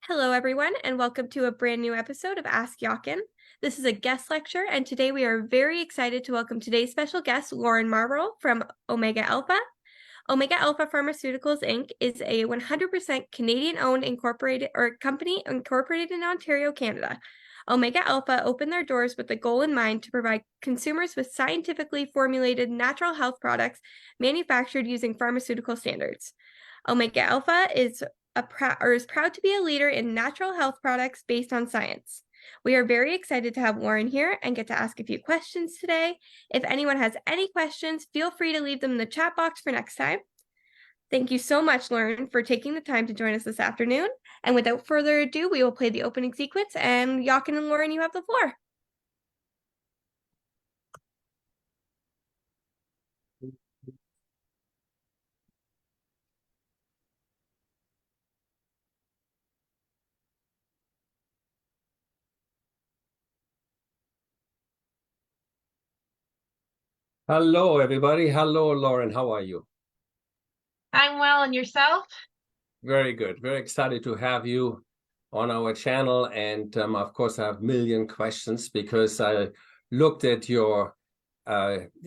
Hello, everyone, and welcome to a brand new episode of Ask Jochen. This is a guest lecture, and today we are very excited to welcome today's special guest, Lauren Marlborough from Omega Alpha. Omega Alpha Pharmaceuticals Inc. is a 100% Canadian-owned company incorporated in Ontario, Canada. Omega Alpha opened their doors with the goal in mind to provide consumers with scientifically formulated natural health products manufactured using pharmaceutical standards. Omega Alpha is proud to be a leader in natural health products based on science. We are very excited to have Lauren here and get to ask a few questions today. If anyone has any questions, feel free to leave them in the chat box for next time. Thank you so much, Lauren, for taking the time to join us this afternoon. And without further ado, we will play the opening sequence, and Jochen and Lauren, you have the floor. Hello, everybody. Hello, Lauren. How are you? I'm well, and yourself? Very good. Very excited to have you on our channel. And of course, I have a million questions because I looked at your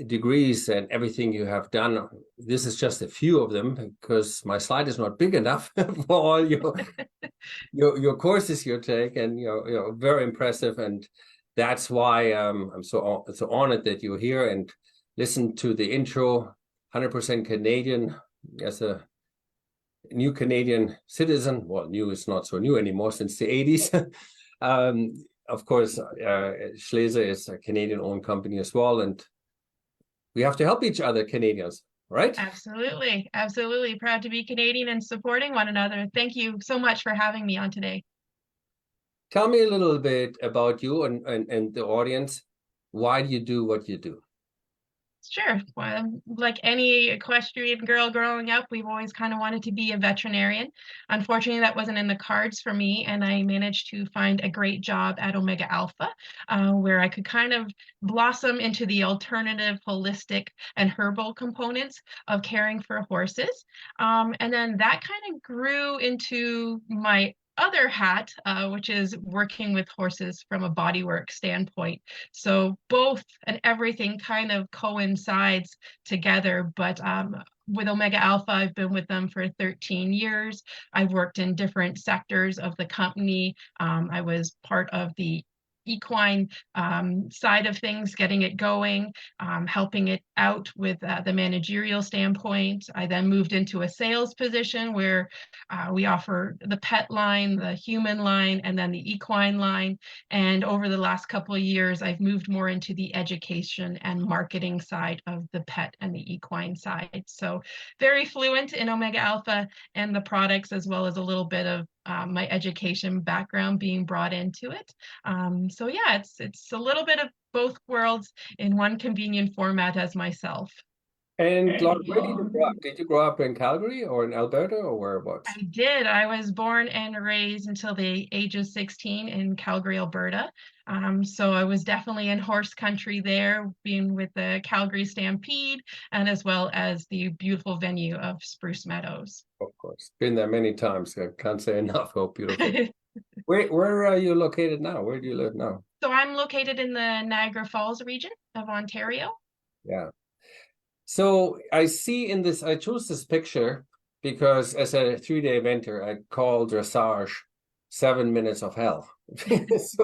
degrees and everything you have done. This is just a few of them because my slide is not big enough for all your courses you take, and you're very impressive. And that's why I'm so honored that you're here and listen to the intro. 100% Canadian, as a new Canadian citizen. Well, new is not so new anymore since the 80s. Of course, Schleese is a Canadian-owned company as well, and we have to help each other, Canadians, right? Absolutely. Absolutely. Proud to be Canadian and supporting one another. Thank you so much for having me on today. Tell me a little bit about you and the audience. Why do you do what you do? Sure. Well, like any equestrian girl growing up, we've always kind of wanted to be a veterinarian. Unfortunately, that wasn't in the cards for me, and I managed to find a great job at Omega Alpha, where I could kind of blossom into the alternative, holistic, and herbal components of caring for horses. And then that kind of grew into my other hat, which is working with horses from a bodywork standpoint. So both and everything kind of coincides together. But with Omega Alpha, I've been with them for 13 years. I've worked in different sectors of the company. I was part of the equine side of things, getting it going, helping it out with the managerial standpoint. I then moved into a sales position where we offer the pet line, the human line, and then the equine line. And over the last couple of years, I've moved more into the education and marketing side of the pet and the equine side. So very fluent in Omega Alpha and the products, as well as a little bit of my education background being brought into it. So yeah, it's a little bit of both worlds in one convenient format as myself. And Lauren, where did you grow up? Did you grow up in Calgary or in Alberta or whereabouts? I did. I was born and raised until the age of 16 in Calgary, Alberta. So I was definitely in horse country there, being with the Calgary Stampede and as well as the beautiful venue of Spruce Meadows. Of course. Been there many times. I can't say enough how beautiful. Where are you located now? Where do you live now? So I'm located in the Niagara Falls region of Ontario. Yeah. So I see in this, I chose this picture because as a 3-day eventer, I call dressage 7 minutes of hell. So it's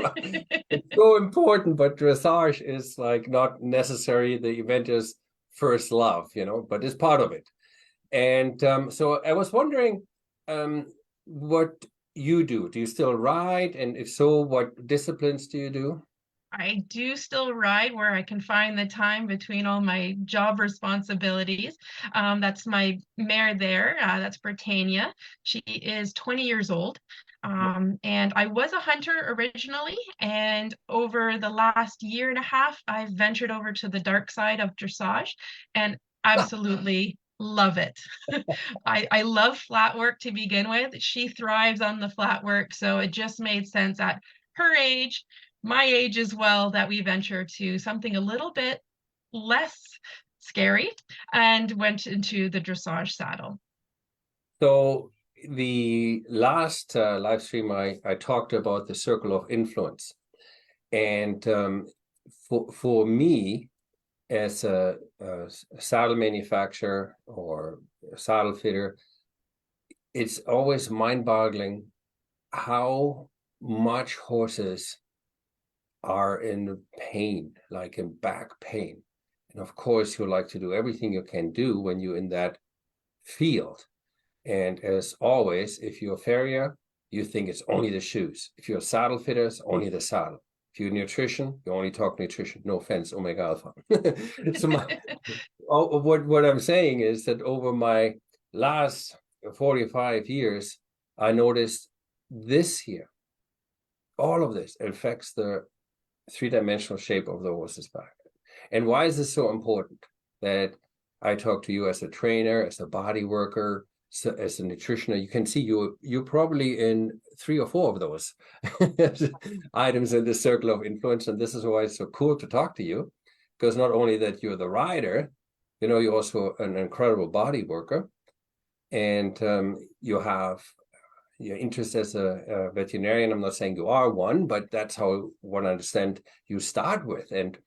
so important, but dressage is like not necessarily the eventer's first love, but it's part of it. And so I was wondering what you do. Do you still ride? And if so, what disciplines do you do? I do still ride where I can find the time between all my job responsibilities. That's my mare there. That's Britannia. She is 20 years old. And I was a hunter originally, and over the last year and a half, I've ventured over to the dark side of dressage and absolutely love it. I love flat work to begin with. She thrives on the flat work, so it just made sense at her age, my age as well, that we venture to something a little bit less scary and went into the dressage saddle. So the last live stream, I talked about the circle of influence. And for me, as a saddle manufacturer or a saddle fitter, it's always mind-boggling how much horses are in pain, like in back pain. And of course, you like to do everything you can do when you're in that field. And as always, if you're a farrier, you think it's only the shoes. If you're a saddle fitter, it's only the saddle. If you're nutrition, you only talk nutrition. No offense, Omega Alpha. So what I'm saying is that over my last 45 years, I noticed this here, all of this affects the three-dimensional shape of the horse's back. And why is this so important? That I talk to you as a trainer, as a body worker, so as a nutritioner. You can see you're probably in 3 or 4 of those items in the circle of influence. And this is why it's so cool to talk to you, because not only that you're the rider, you're also an incredible body worker, and you have your interest as a veterinarian. I'm not saying you are one, but that's how one understand you start with. And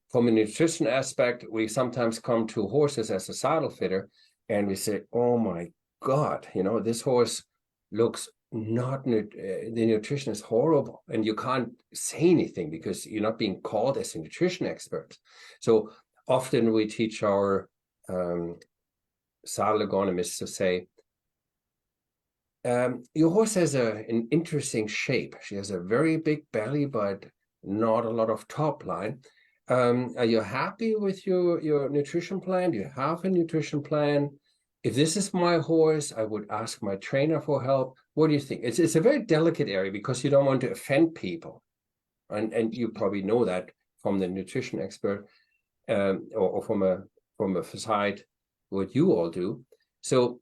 from a nutrition aspect, we sometimes come to horses as a saddle fitter and we say, oh my God, this horse looks not, the nutrition is horrible. And you can't say anything because you're not being called as a nutrition expert. So often we teach our saddle agronomists to say, your horse has an interesting shape. She has a very big belly, but not a lot of top line. Are you happy with your nutrition plan? Do you have a nutrition plan? If this is my horse, I would ask my trainer for help. What do you think? It's a very delicate area because you don't want to offend people. And you probably know that from the nutrition expert or from a side, what you all do. So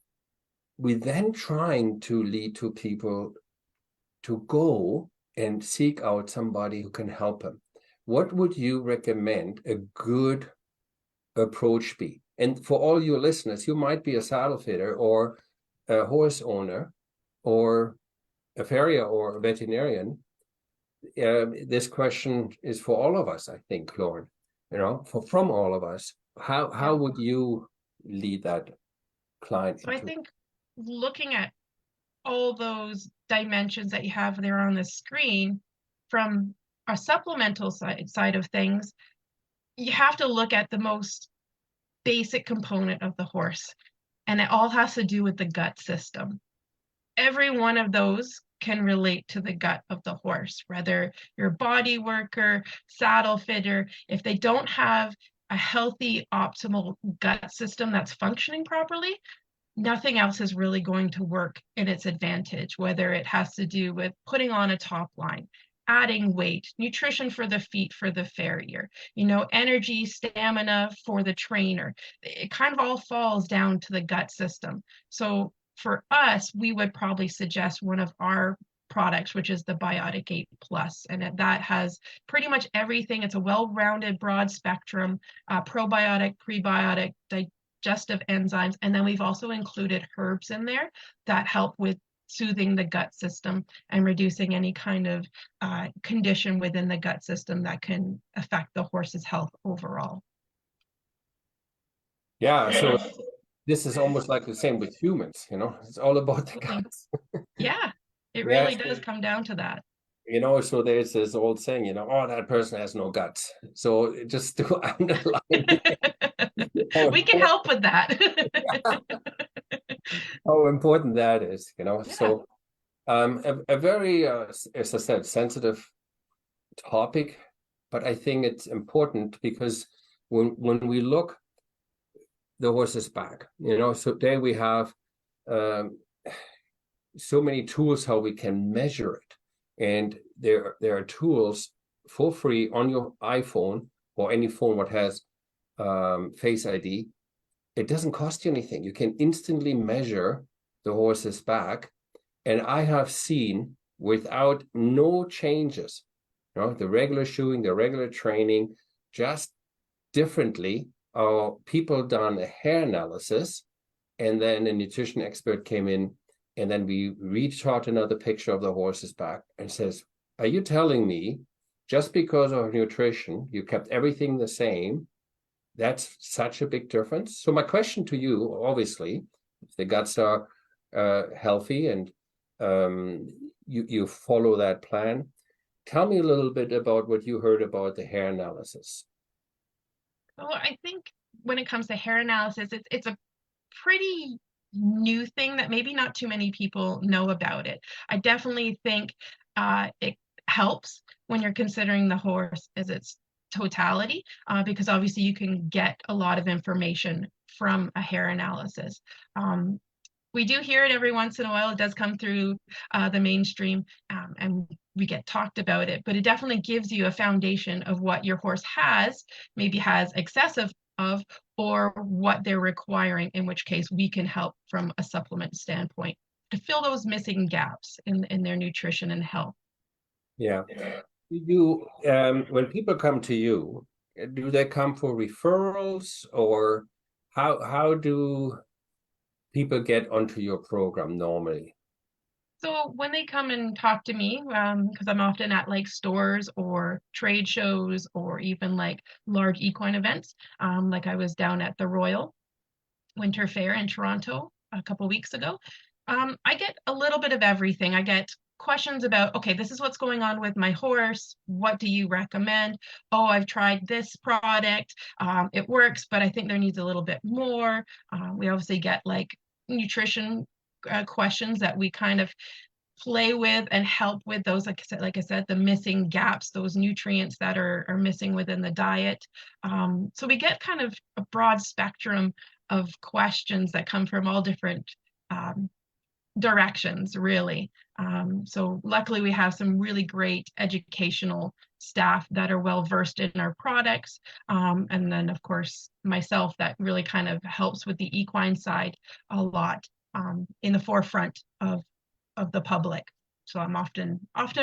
we then trying to lead to people to go and seek out somebody who can help them. What would you recommend a good approach be? And for all your listeners, you might be a saddle fitter or a horse owner or a farrier or a veterinarian. This question is for all of us, I think, Lauren, from all of us. How would you lead that client? So I think looking at all those dimensions that you have there on the screen from a supplemental side of things, you have to look at the most basic component of the horse, and it all has to do with the gut system. Every one of those can relate to the gut of the horse, whether you're a body worker, saddle fitter. If they don't have a healthy, optimal gut system that's functioning properly, nothing else is really going to work in its advantage, whether it has to do with putting on a top line, adding weight, nutrition for the feet for the farrier, energy, stamina for the trainer. It kind of all falls down to the gut system. So for us, we would probably suggest one of our products, which is the Biotic 8 Plus, and that has pretty much everything. It's a well-rounded, broad spectrum, probiotic, prebiotic, digestive enzymes, and then we've also included herbs in there that help with soothing the gut system and reducing any kind of condition within the gut system that can affect the horse's health overall. Yeah, so this is almost like the same with humans, it's all about the guts. Yeah, it really does come down to that. So there's this old saying, oh, that person has no guts. So just to underline we can help with that. How important that is, So a very, as I said, sensitive topic, but I think it's important because when we look the horse's back, so there we have so many tools how we can measure it. And there are tools for free on your iPhone or any phone what has Face ID. It doesn't cost you anything. You can instantly measure the horse's back. And I have seen without no changes, the regular shoeing, the regular training, just differently, people done a hair analysis, and then a nutrition expert came in and then we reshot another picture of the horse's back and says, are you telling me just because of nutrition, you kept everything the same? That's such a big difference. So my question to you, obviously, if the guts are healthy and you follow that plan, tell me a little bit about what you heard about the hair analysis. Well, I think when it comes to hair analysis, it's a pretty new thing that maybe not too many people know about it. I definitely think it helps when you're considering the horse as its totality, because obviously you can get a lot of information from a hair analysis. We do hear it every once in a while. It does come through the mainstream, and we get talked about it, but it definitely gives you a foundation of what your horse has, maybe has excessive of, or what they're requiring, in which case we can help from a supplement standpoint to fill those missing gaps in their nutrition and health. Yeah. When people come to you, do they come for referrals, or how do people get onto your program normally? So when they come and talk to me, because I'm often at like stores or trade shows or even like large equine events, like I was down at the Royal Winter Fair in Toronto a couple weeks ago. I get a little bit of everything. I get questions about, okay, this is what's going on with my horse. What do you recommend? Oh, I've tried this product. It works, but I think there needs a little bit more. We obviously get like nutrition questions that we kind of play with and help with those, like I said, the missing gaps, those nutrients that are missing within the diet. So we get kind of a broad spectrum of questions that come from all different directions, really. So luckily we have some really great educational staff that are well versed in our products. And then of course myself, that really kind of helps with the equine side a lot, in the forefront of the public. So I'm often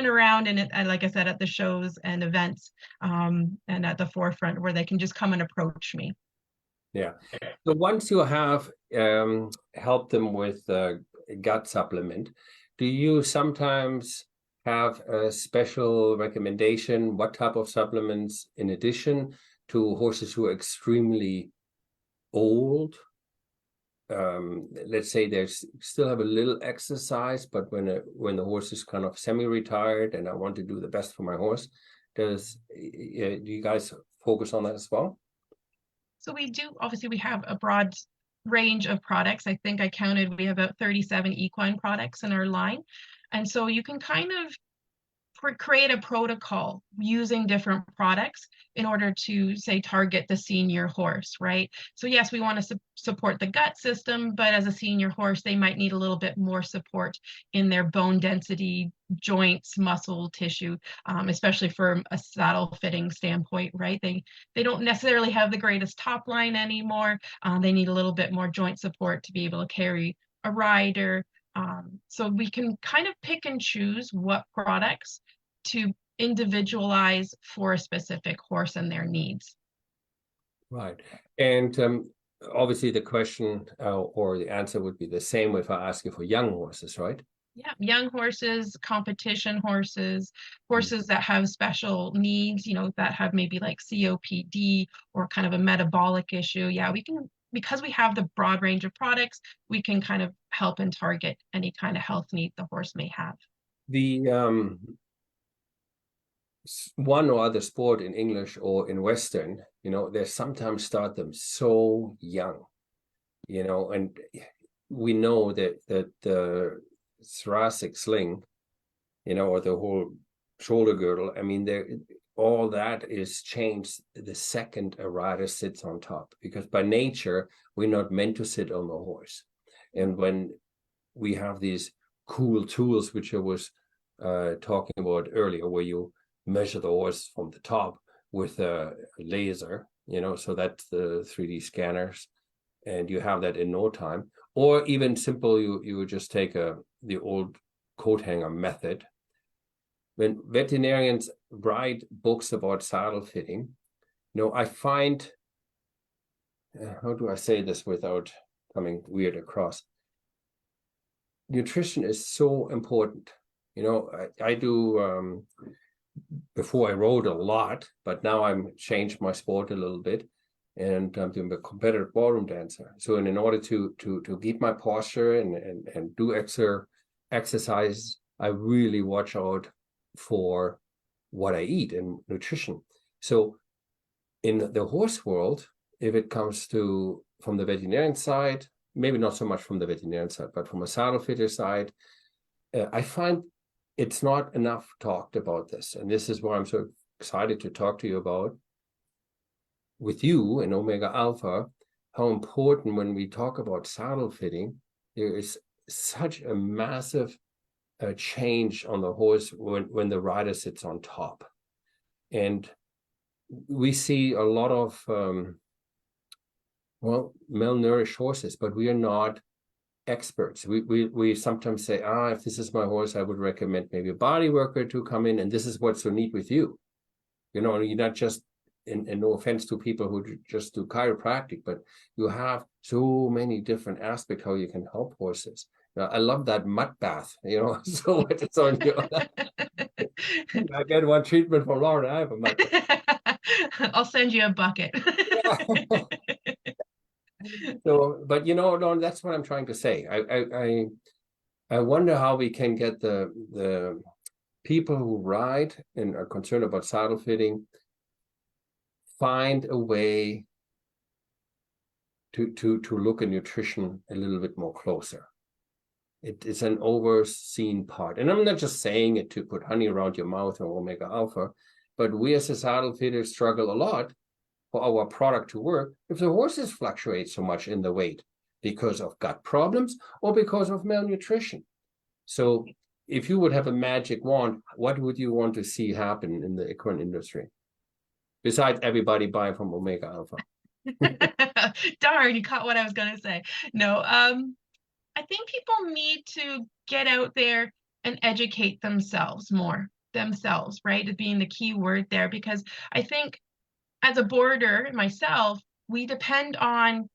around, and like I said, at the shows and events, and at the forefront where they can just come and approach me. Yeah. So once you have helped them with gut supplement, do you sometimes have a special recommendation? What type of supplements, in addition to horses who are extremely old? Let's say they still have a little exercise, but when the horse is kind of semi-retired and I want to do the best for my horse, do you guys focus on that as well? So we do, obviously we have a broad range of products. I think I counted, we have about 37 equine products in our line. And so you can kind of create a protocol using different products in order to, say, target the senior horse, right? So yes, we want to support the gut system, but as a senior horse, they might need a little bit more support in their bone density, joints, muscle tissue, especially from a saddle fitting standpoint, right? They don't necessarily have the greatest top line anymore. They need a little bit more joint support to be able to carry a rider. So we can kind of pick and choose what products to individualize for a specific horse and their needs. Right. And obviously the question or the answer would be the same if I ask you for young horses, right? Yeah, young horses, competition horses, horses that have special needs, that have maybe like COPD or kind of a metabolic issue. Yeah, we can, because we have the broad range of products, we can kind of help and target any kind of health need the horse may have. The one or other sport in English or in Western, they sometimes start them so young, and we know that the thoracic sling, or the whole shoulder girdle, I mean, all that is changed the second a rider sits on top, because by nature, we're not meant to sit on the horse. And when we have these cool tools, which I was talking about earlier, where you measure the horse from the top with a laser, so that's the 3D scanners, and you have that in no time. Or even simple, you would just take the old coat hanger method. When veterinarians write books about saddle fitting, I find, how do I say this without coming weird across? nutrition is so important. I do, before I rode a lot, but now I'm changed my sport a little bit, and I'm doing a competitive ballroom dancer. So in order to keep my posture and do exercise, I really watch out for what I eat and nutrition. So in the horse world, if it comes to from the veterinarian side, maybe not so much from the veterinarian side, but from a saddle fitter side, I find it's not enough talked about this. And this is why I'm so excited to talk to you about with you and Omega Alpha, how important when we talk about saddle fitting, there is such a massive change on the horse when the rider sits on top. And we see a lot of, malnourished horses, but we are not experts. We sometimes say, if this is my horse, I would recommend maybe a body worker to come in. And this is what's so neat with you. You're not just, and no offense to people who just do chiropractic, but you have so many different aspects how you can help horses. I love that mud bath, so what is on you? I get one treatment from Lauren, I have a mud bath. I'll send you a bucket. So, but no, that's what I'm trying to say. I wonder how we can get the people who ride and are concerned about saddle fitting find a way to look at nutrition a little bit more closer. It's an overseen part. And I'm not just saying it to put honey around your mouth or Omega Alpha, but we as a saddle fitters struggle a lot for our product to work if the horses fluctuate so much in the weight because of gut problems or because of malnutrition. So if you would have a magic wand, what would you want to see happen in the equine industry? Besides everybody buying from Omega Alpha. Darn, you caught what I was going to say. No, I think people need to get out there and educate themselves more, right? Being the key word there, because I think as a boarder myself, we depend on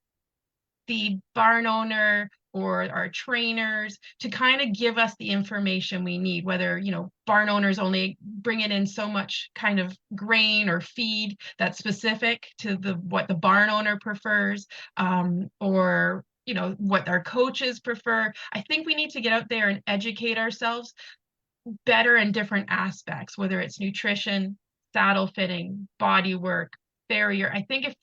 the barn owner or our trainers to kind of give us the information we need, whether, barn owners only bring in so much kind of grain or feed that's specific to what the barn owner prefers, or what our coaches prefer. I think we need to get out there and educate ourselves better in different aspects, whether it's nutrition, saddle fitting, body work, farrier. I think if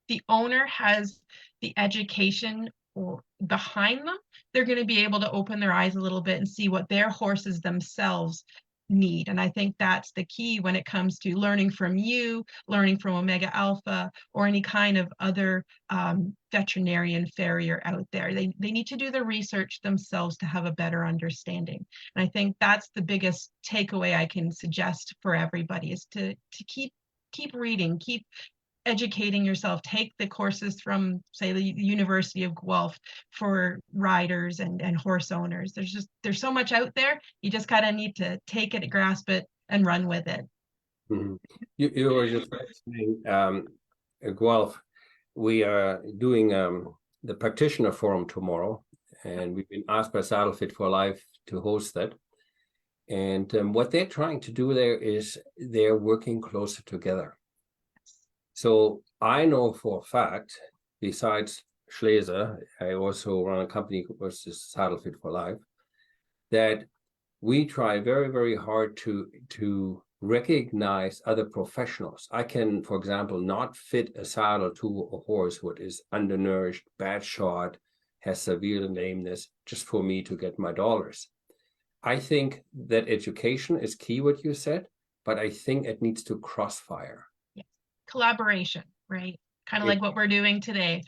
the owner has the education or behind them, they're going to be able to open their eyes a little bit and see what their horses themselves need. And I think that's the key when it comes to learning from you, learning from Omega Alpha, or any kind of other veterinarian farrier out there. They need to do the research themselves to have a better understanding. And I think that's the biggest takeaway I can suggest for everybody is to keep reading, keep educating yourself, take the courses from, say, the University of Guelph for riders and horse owners. There's so much out there. You just kind of need to take it, grasp it, and run with it. Mm-hmm. You were just mentioning Guelph. We are doing the practitioner forum tomorrow, and we've been asked by Saddle Fit for Life to host that. And what they're trying to do there is they're working closer together. So I know for a fact, besides Schleese, I also run a company which is Saddle Fit for Life, that we try very, very hard to recognize other professionals. I can, for example, not fit a saddle to a horse who is undernourished, bad shod, has severe lameness, just for me to get my dollars. I think that education is key, what you said, but I think it needs to crossfire. Collaboration, right? Kind of like what we're doing today,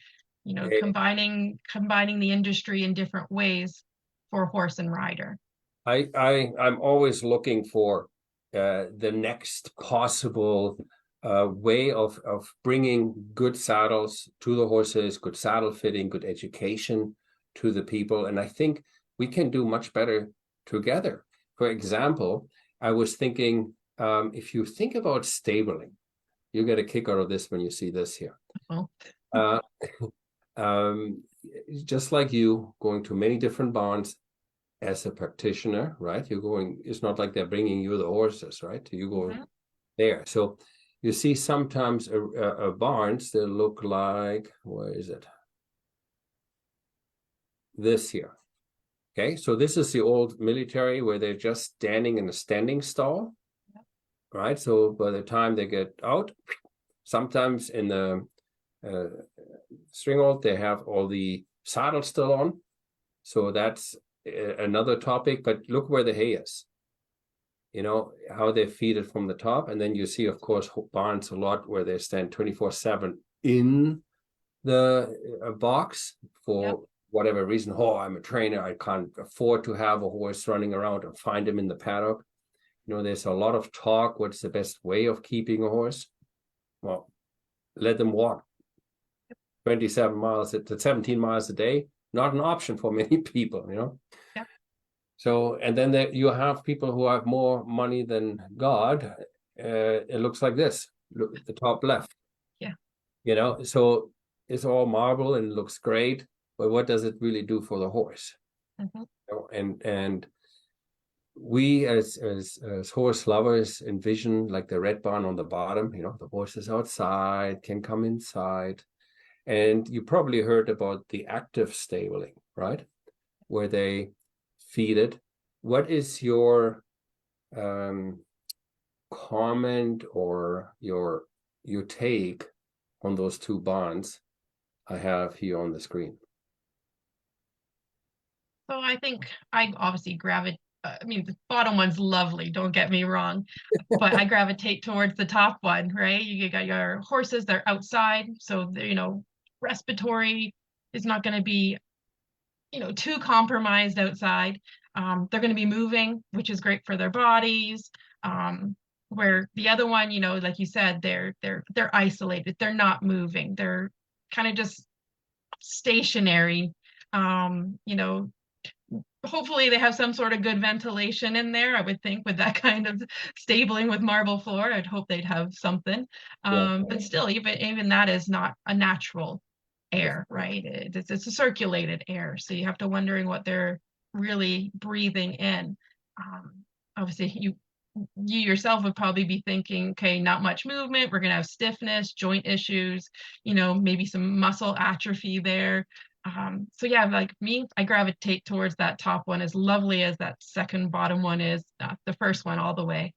combining the industry in different ways for horse and rider. I'm always looking for the next possible way of bringing good saddles to the horses, good saddle fitting, good education to the people. And I think we can do much better together. For example, I was thinking, if you think about stabling, you get a kick out of this when you see this here. Oh. Just like you, going to many different barns, as a practitioner, right? You're going, it's not like they're bringing you the horses, right? You go there. So you see sometimes barns that look like, where is it? This here. Okay, so this is the old military where they're just standing in a standing stall, right? So by the time they get out, sometimes in the string hold, they have all the saddles still on. So that's another topic, but look where the hay is. You know, how they feed it from the top. And then you see, of course, barns a lot where they stand 24/7 in the box for whatever reason. Oh, I'm a trainer. I can't afford to have a horse running around and find him in the paddock. You know, there's a lot of talk. What's the best way of keeping a horse? Well, let them walk 27 miles to 17 miles a day. Not an option for many people, you know. Yeah. So, and then you have people who have more money than God. It looks like this. Look at the top left. Yeah. You know, so it's all marble and looks great, but what does it really do for the horse? You know, and we as horse lovers envision like the red barn on the bottom. You know, the horse is outside, can come inside. And you probably heard about the active stabling, right? Where they feed it. What is your comment or your take on those two barns I have here on the screen? So I think I obviously gravitate. I mean, the bottom one's lovely, don't get me wrong, but I gravitate towards the top one, right? You got your horses, they're outside, so they're, you know, respiratory is not going to be, you know, too compromised outside. They're going to be moving, which is great for their bodies. Where the other one, you know, like you said, they're isolated, they're not moving, they're kind of just stationary. You know, hopefully they have some sort of good ventilation in there. I would think with that kind of stabling with marble floor, I'd hope they'd have something. But still, even that is not a natural air, right? It's a circulated air. So you have to wondering what they're really breathing in. Obviously, you yourself would probably be thinking, okay, not much movement. We're going to have stiffness, joint issues, you know, maybe some muscle atrophy there. So yeah, like me, I gravitate towards that top one, as lovely as that second bottom one is, the first one all the way.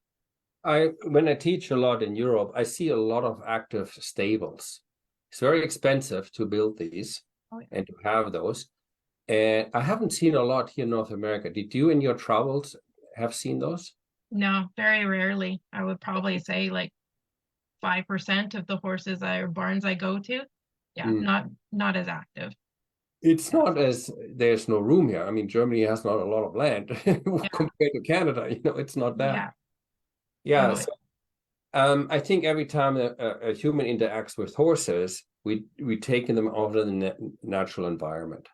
When I teach a lot in Europe, I see a lot of active stables. It's very expensive to build these and to have those. And I haven't seen a lot here in North America. Did you in your travels have seen those? No, very rarely. I would probably say like 5% of the horses or barns I go to. Yeah, not as active. It's not as there's no room here. I mean, Germany has not a lot of land compared to Canada. You know, it's not that. Yeah. So, I think every time a human interacts with horses, we taken them out of the natural environment.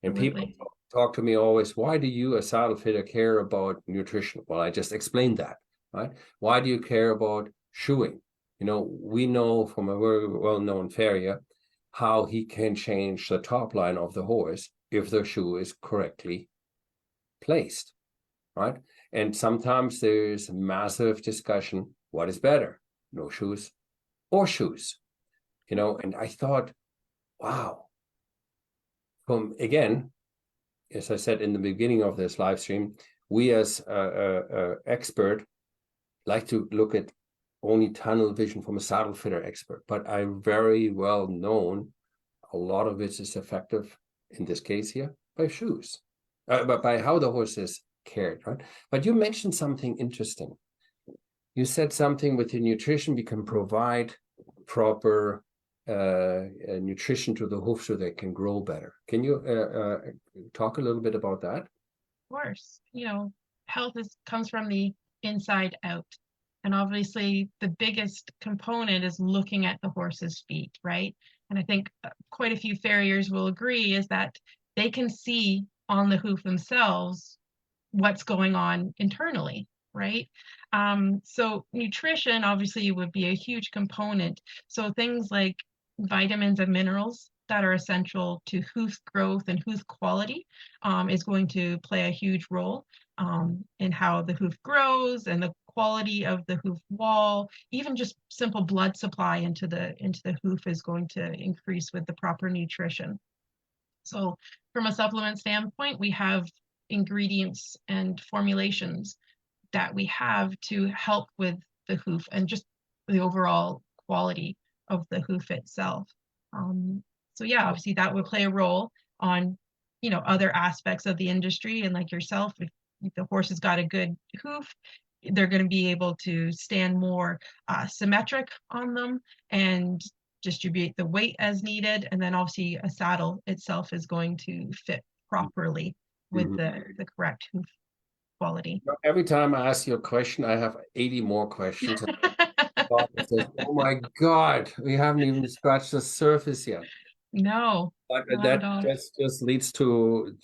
And people talk to me always, why do you, a saddle fitter, care about nutrition? Well, I just explained that, right? Why do you care about shoeing? You know, we know from a very well-known farrier how he can change the top line of the horse if the shoe is correctly placed, right? And sometimes there's massive discussion, what is better, no shoes or shoes? You know, and I thought, wow. Again, as I said in the beginning of this live stream, we as a expert like to look at only tunnel vision from a saddle fitter expert, but I'm very well known. A lot of it is effective in this case here by shoes, but by how the horse is cared, right? But you mentioned something interesting. You said something with your nutrition, we can provide proper nutrition to the hoof so they can grow better. Can you talk a little bit about that? Of course, you know, health comes from the inside out. And obviously the biggest component is looking at the horse's feet, right? And I think quite a few farriers will agree is that they can see on the hoof themselves what's going on internally, right? So nutrition obviously would be a huge component. So things like vitamins and minerals that are essential to hoof growth and hoof quality is going to play a huge role in how the hoof grows and the quality of the hoof wall. Even just simple blood supply into the hoof is going to increase with the proper nutrition. So from a supplement standpoint, we have ingredients and formulations that we have to help with the hoof and just the overall quality of the hoof itself. So yeah, obviously that would play a role on, other aspects of the industry. And like yourself, if the horse has got a good hoof, they're going to be able to stand more symmetric on them and distribute the weight as needed. And then obviously a saddle itself is going to fit properly with the correct hoof quality. Every time I ask you a question, I have 80 more questions. Oh my God, we haven't even scratched the surface yet. No, But not that at all. just leads to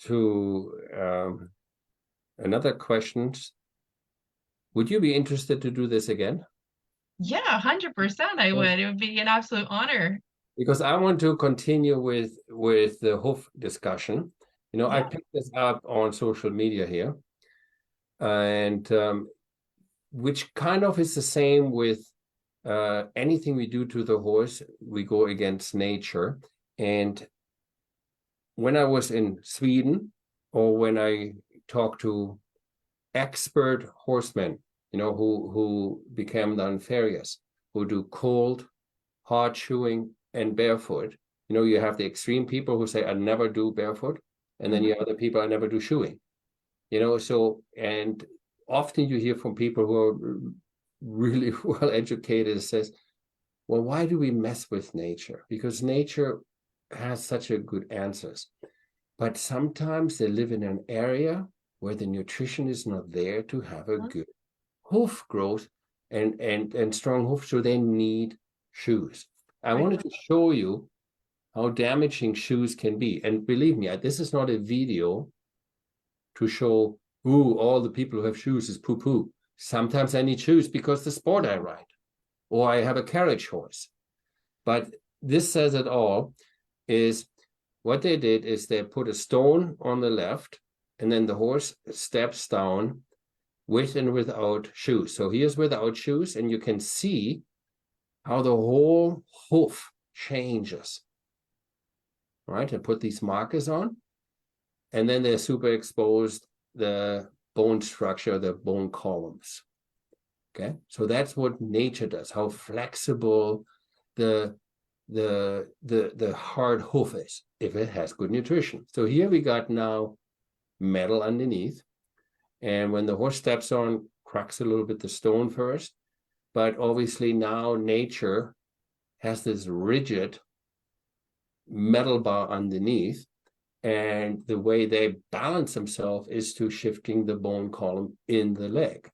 another question. Would you be interested to do this again? Yeah, 100% I would. It would be an absolute honor. Because I want to continue with the hoof discussion. I picked this up on social media here, and which kind of is the same with anything we do to the horse, we go against nature. And when I was in Sweden, or when I talked to expert horsemen, who became then farriers, who do cold, hard shoeing, and barefoot. You have the extreme people who say, I never do barefoot. And then you have the people, I never do shoeing. So, and often you hear from people who are really well educated, says, well, why do we mess with nature? Because nature has such a good answers. But sometimes they live in an area where the nutrition is not there to have a good hoof growth and strong hoof, so they need shoes. I wanted to show you how damaging shoes can be. And believe me, this is not a video to show, all the people who have shoes is poo-poo. Sometimes I need shoes because the sport I ride, or I have a carriage horse. But this says it all, is what they did is they put a stone on the left, and then the horse steps down with and without shoes. So here's without shoes, and you can see how the whole hoof changes. Right, and put these markers on, and then they're super exposed the bone structure, the bone columns. Okay, so that's what nature does, how flexible the hard hoof is if it has good nutrition. So here we got now metal underneath, and when the horse steps on, cracks a little bit the stone first, but obviously now nature has this rigid metal bar underneath, and the way they balance themselves is to shifting the bone column in the leg.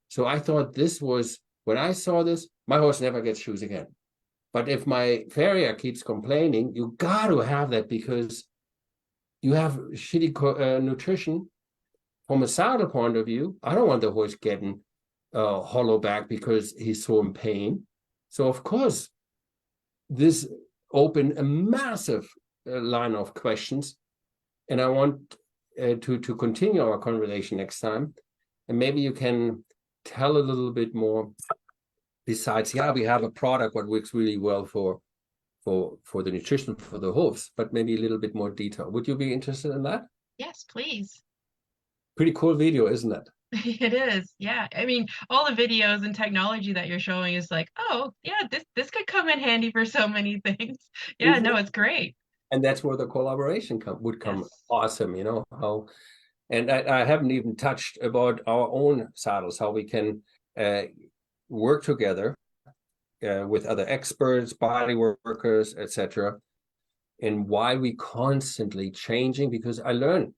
So I thought this was, when I saw this, my horse never gets shoes again. But if my farrier keeps complaining, you got to have that, because you have shitty nutrition. From a saddle point of view, I don't want the horse getting hollow back because he's so in pain. So of course, this opened a massive line of questions, and I want to continue our conversation next time, and maybe you can tell a little bit more. Besides, we have a product that works really well for the nutrition for the hoofs, but maybe a little bit more detail. Would you be interested in that? Yes, please. Pretty cool video, isn't it? It is, yeah. I mean, all the videos and technology that you're showing is like, oh, yeah, this could come in handy for so many things. Yeah, no, it's great. And that's where the collaboration would come Yes. awesome, how. And I haven't even touched about our own saddles, how we can work together with other experts, body workers, etc., and why we constantly changing. Because I learn.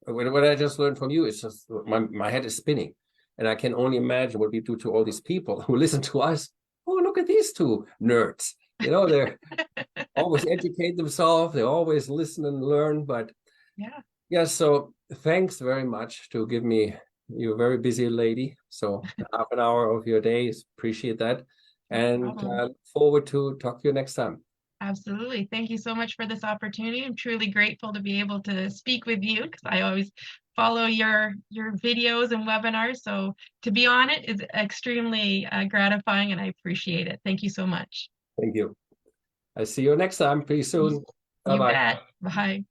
What I just learned from you is just my head is spinning, and I can only imagine what we do to all these people who listen to us. Oh, look at these two nerds! They're always educate themselves. They always listen and learn. But yeah. So thanks very much to give me. You're a very busy lady, so half an hour of your day, appreciate that, and look forward to talk to you next time. Absolutely. Thank you so much for this opportunity. I'm truly grateful to be able to speak with you because I always follow your videos and webinars. So to be on it is extremely gratifying, and I appreciate it. Thank you so much. Thank you. I see you next time. Pretty soon. You Bye-bye. bet. Bye.